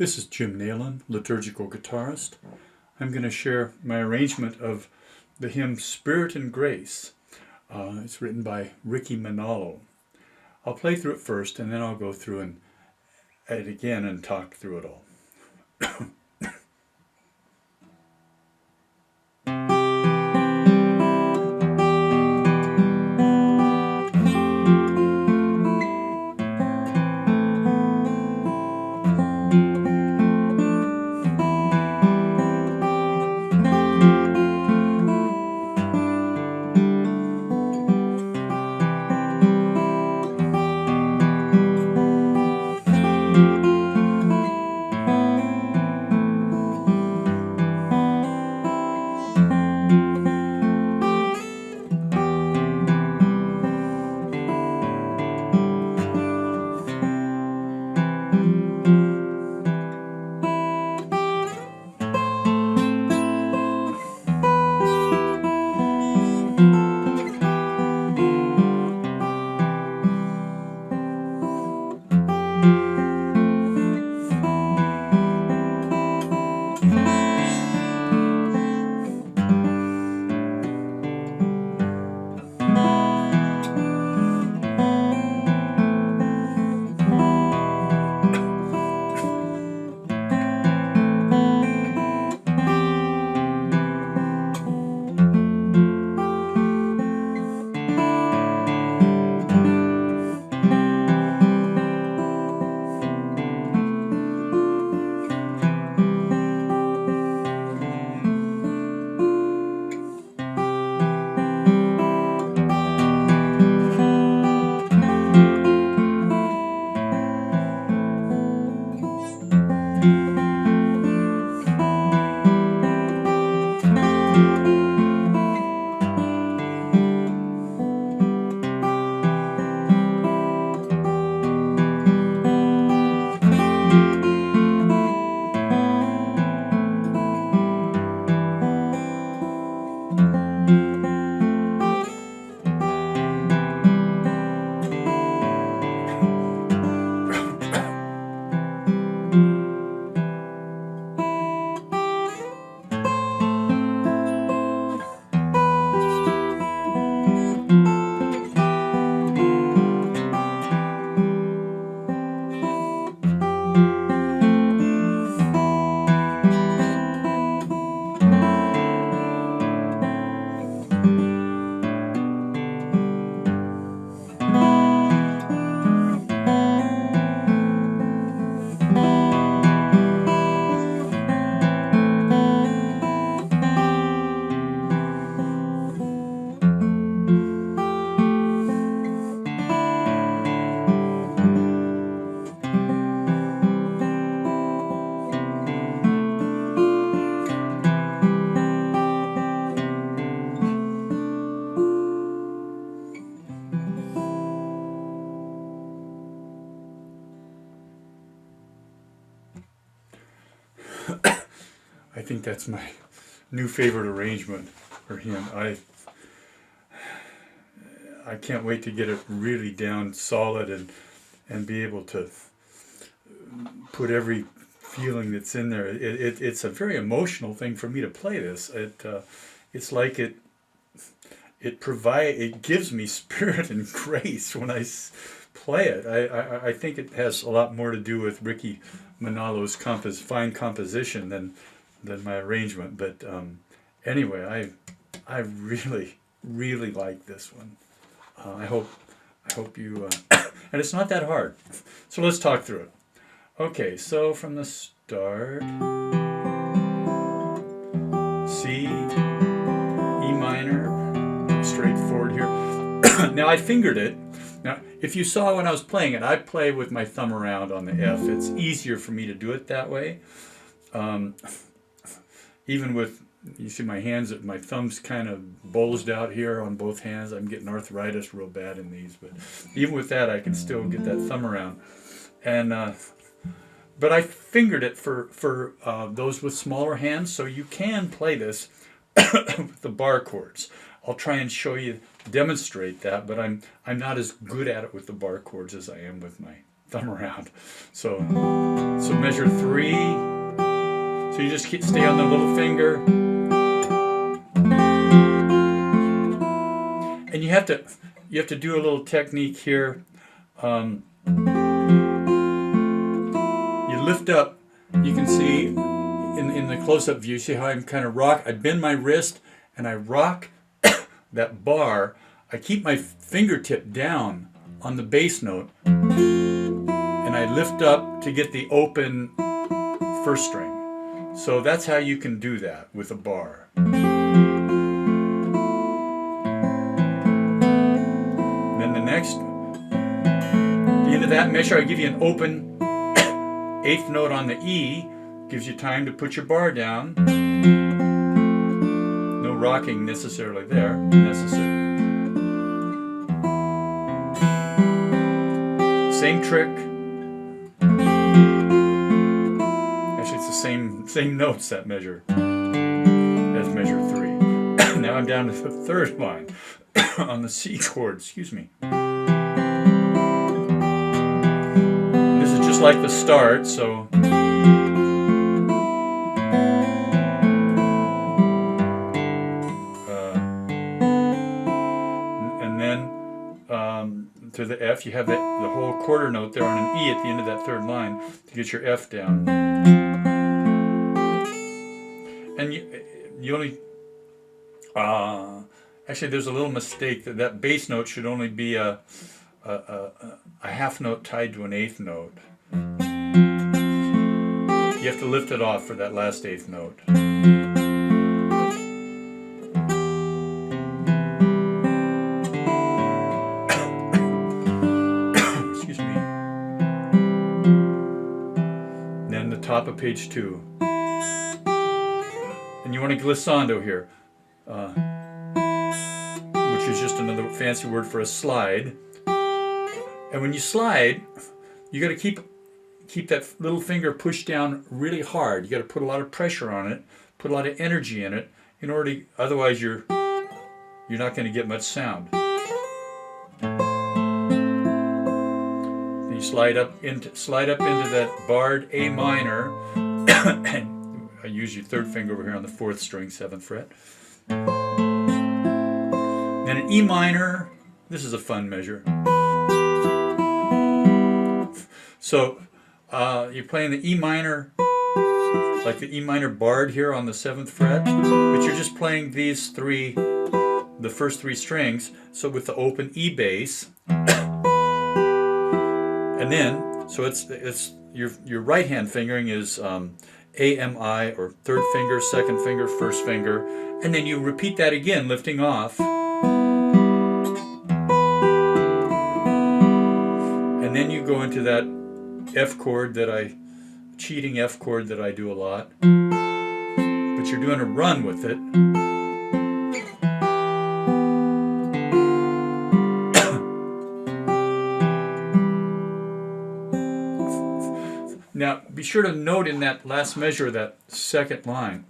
This is Jim Nailon, liturgical guitarist. I'm going to share my arrangement of the hymn Spirit and Grace. It's written by Ricky Manalo. I'll play through it first and then I'll go through it again and talk through it all. I think that's my new favorite arrangement for him. I can't wait to get it really down solid and be able to put every feeling that's in there. It's a very emotional thing for me to play this. It's like it gives me spirit and grace when I play it. I think it has a lot more to do with Ricky Manalo's fine composition than my arrangement. But anyway, I really like this one. I hope you and it's not that hard. So let's talk through it. Okay, so from the start, C, E minor, straightforward here. Now I fingered it. Now, if you saw when I was playing it, I play with my thumb around on the F. It's easier for me to do it that way. Even with, you see my hands, my thumb's kind of bulged out here on both hands. I'm getting arthritis real bad in these, but even with that, I can still get that thumb around. And but I fingered it for those with smaller hands, so you can play this with the bar chords. I'll try and demonstrate that, but I'm not as good at it with the bar chords as I am with my thumb around. So measure 3. So you just stay on the little finger, and you have to do a little technique here. You lift up. You can see in the close-up view. See how I'm kind of rock. I bend my wrist and I rock that bar. I keep my fingertip down on the bass note, and I lift up to get the open first string. So that's how you can do that with a bar. And then the end of that measure, I give you an open 8th note on the E. Gives you time to put your bar down. No rocking necessarily there. Same trick. Actually, it's the same notes, that measure. That's measure 3. Now I'm down to the 3rd line on the C chord, excuse me. This is just like the start, so to the F, you have the whole quarter note there on an E at the end of that 3rd line to get your F down. And you only, actually there's a little mistake that bass note should only be a half note tied to an 8th note. You have to lift it off for that last 8th note. Top of page 2, and you want a glissando here, which is just another fancy word for a slide. And when you slide, you got to keep that little finger pushed down really hard. You got to put a lot of pressure on it, put a lot of energy in it, in order to, otherwise you're not going to get much sound. Slide up into that barred A minor, and I use your 3rd finger over here on the 4th string, 7th fret. Then an E minor. This is a fun measure. So you're playing the E minor, like the E minor barred here on the 7th fret, but you're just playing these 3, the first 3 strings. So with the open E bass. And then, so it's your right hand fingering is A, M, I, or 3rd finger, 2nd finger, 1st finger, and then you repeat that again, lifting off. And then you go into that F chord cheating F chord that I do a lot, but you're doing a run with it. Now, be sure to note in that last measure, that 2nd line,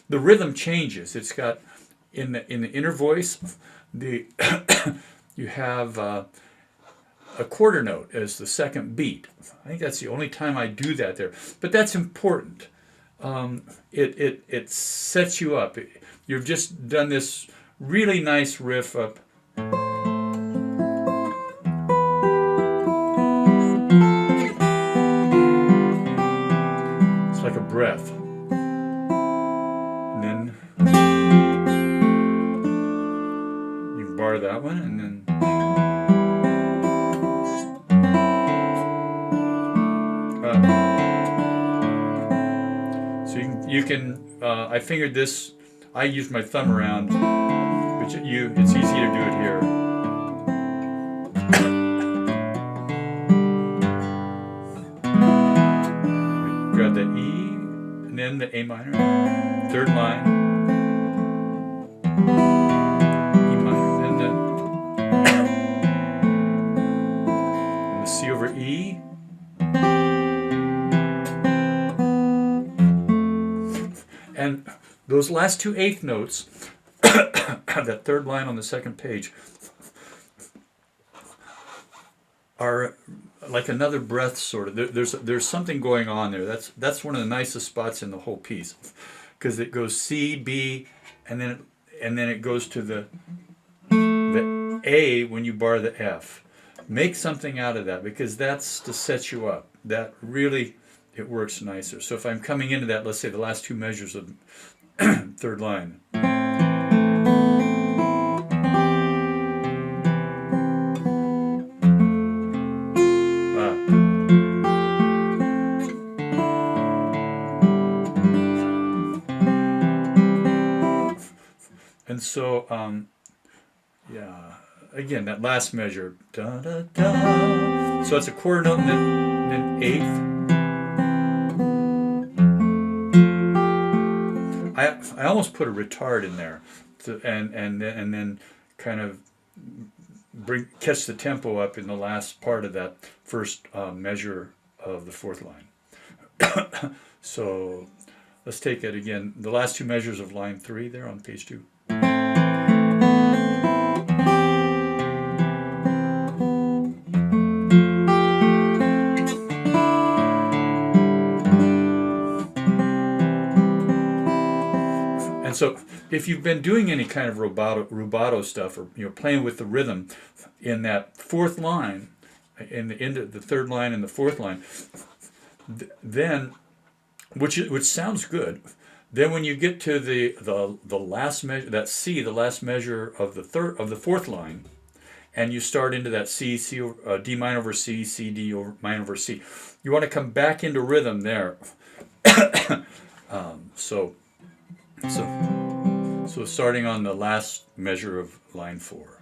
the rhythm changes. It's got in the inner voice, you have a quarter note as the 2nd beat. I think that's the only time I do that there, but that's important. It sets you up. You've just done this really nice riff up. Like a breath. And then you bar that one, and then so you can I fingered this. I used my thumb around, but it's easy to do it here. Grab that E, and then the A minor, 3rd line, E minor, and the C over E, and those last 2 8th notes, that 3rd line on the 2nd page, are like another breath sort of. There's something going on there. That's one of the nicest spots in the whole piece, because it goes C, B, and then it goes to the A when you bar the F. Make something out of that, because that's to set you up. That really, it works nicer. So if I'm coming into that, let's say the last two measures of third line. And so, yeah, again, that last measure, da da da. So it's a quarter note and then eighth. I almost put a retard in there, and then kind of catch the tempo up in the last part of that first measure of the fourth line. So let's take it again. The last two measures of line 3 there on page 2. And so if you've been doing any kind of rubato stuff, or playing with the rhythm in that fourth line, in the end of the third line and the fourth line, then which sounds good. Then when you get to the last measure, that C, the last measure of the fourth line, and you start into that D minor over C, C, D over minor over C, you want to come back into rhythm there. So starting on the last measure of line 4.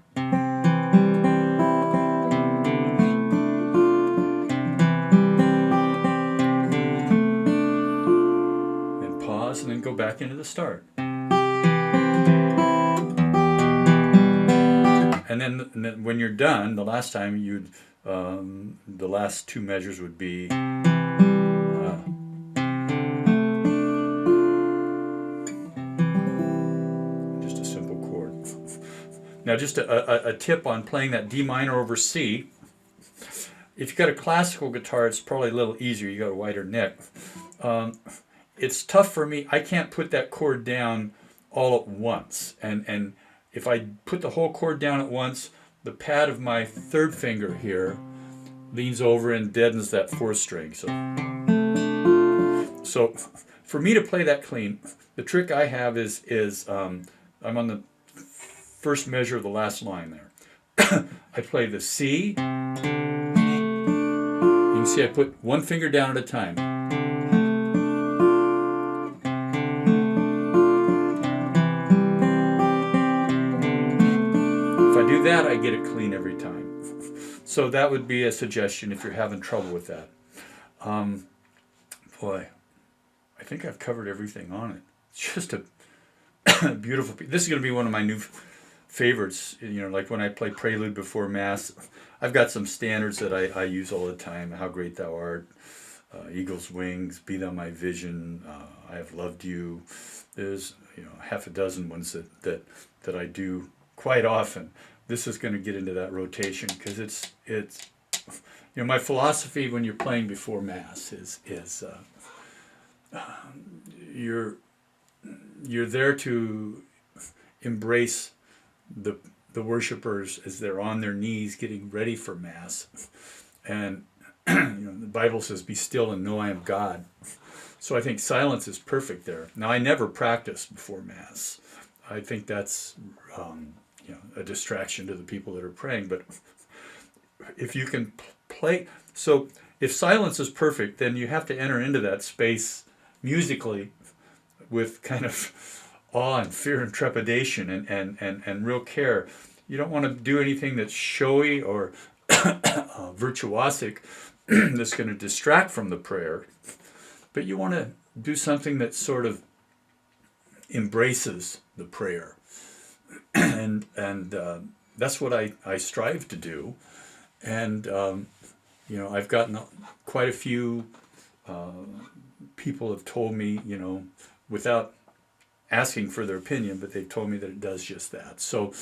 Then pause and then go back into the start. And then when you're done, the last time the last two measures would be Now, just a tip on playing that D minor over C. If you've got a classical guitar, it's probably a little easier. You got a wider neck. It's tough for me. I can't put that chord down all at once. And if I put the whole chord down at once, the pad of my third finger here leans over and deadens that fourth string. So for me to play that clean, the trick I have is I'm on the first measure of the last line there. I play the C. You can see I put one finger down at a time. If I do that, I get it clean every time. So that would be a suggestion if you're having trouble with that. Boy, I think I've covered everything on it. It's just a beautiful piece. This is going to be one of my new favorites, like when I play Prelude before Mass. I've got some standards that I use all the time. How Great Thou Art, Eagle's Wings, Be Thou My Vision, I Have Loved You. There's half a dozen ones that I do quite often. This is going to get into that rotation, because it's my philosophy when you're playing before Mass is you're there to embrace the worshipers as they're on their knees getting ready for Mass. And the Bible says, be still and know I am God. So I think silence is perfect there. Now, I never practice before Mass. I think that's a distraction to the people that are praying. But if you can play, so if silence is perfect, then you have to enter into that space musically with kind of awe and fear and trepidation and real care. You don't want to do anything that's showy or virtuosic that's going to distract from the prayer, but you want to do something that sort of embraces the prayer. And that's what I strive to do. And I've gotten quite a few people have told me, without asking for their opinion, but they've told me that it does just that. So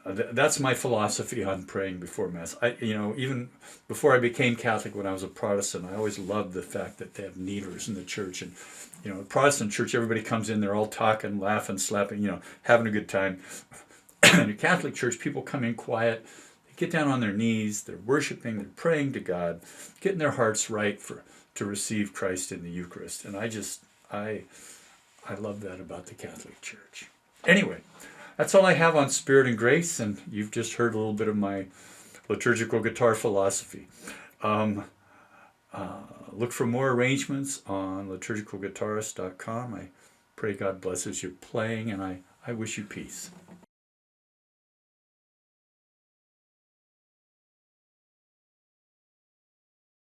that's my philosophy on praying before Mass. Even before I became Catholic, when I was a Protestant, I always loved the fact that they have kneelers in the church. And, the Protestant church, everybody comes in, they're all talking, laughing, slapping, having a good time. In a Catholic church, people come in quiet, they get down on their knees, they're worshiping, they're praying to God, getting their hearts right to receive Christ in the Eucharist. And I love that about the Catholic Church. Anyway, that's all I have on Spirit and Grace, and you've just heard a little bit of my liturgical guitar philosophy. Look for more arrangements on liturgicalguitarist.com. I pray God blesses your playing, and I wish you peace.